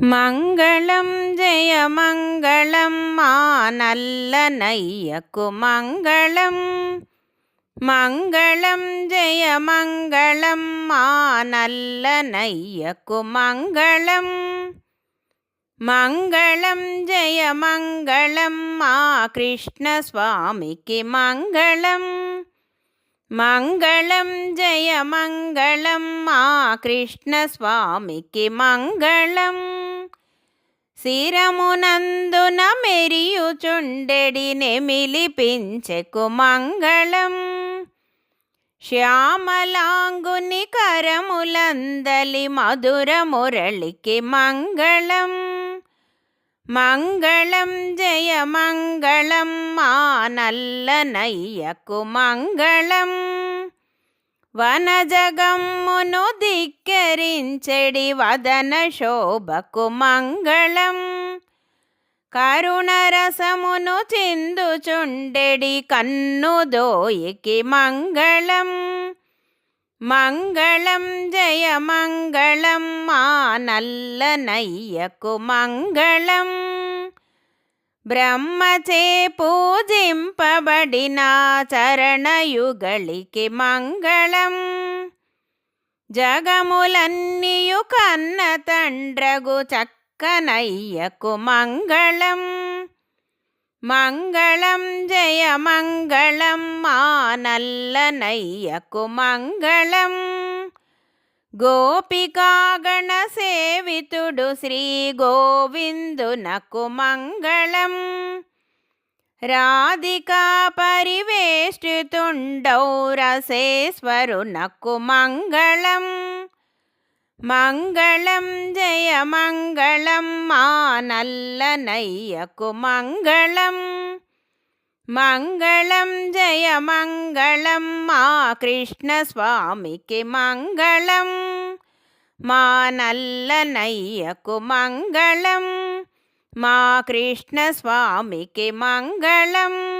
మంగళం జయ మంగళం మా నల్లనయ్యకు మంగళం. మంగళం జయ మంగళం మా నల్లనయ్యకు మంగళం. మంగళం జయ మంగళం మా కృష్ణస్వామికి మంగళం. మంగళం జయ మంగళం మా కృష్ణస్వామికి మంగళం. శిరమునందున మెరియుచుండెడి నెమిలిపించెకు మంగళం. శ్యామలాంగుని కరములందలి మధుర మురళికి మంగళం. మంగళం జయ మంగళం మా నల్లనయ్యకు మంగళం. వనజగమ్మును ధిక్కరించెడి వదన శోభకు మంగళం. కరుణరసమును చిందుచుండెడి కన్నుదోయికి మంగళం. మంగళం జయ మంగళం మా నల్లనయ్యకు మంగళం. బ్రహ్మచే పూజింపబడిన చరణయుగళికి మంగళం. జగములన్నీయు కన్న తండ్రగు చక్కనయ్యకు మంగళం. మంగళం జయ మంగళం మా నల్లనయ్యకు మంగళం. గోపికాగణ సేవితుడు శ్రీ గోవిందునకు మంగళం. రాధికా పరివేష్టితుండౌ రసేశ్వరునకు మంగళం. మంగళం జయ మంగళం మా నల్లనయ్యకు మంగళం. మంగళం జయ మంగళం మా కృష్ణస్వామికి మంగళం. మా నల్లనయ్యకు మంగళం. మా కృష్ణస్వామికి మంగళం.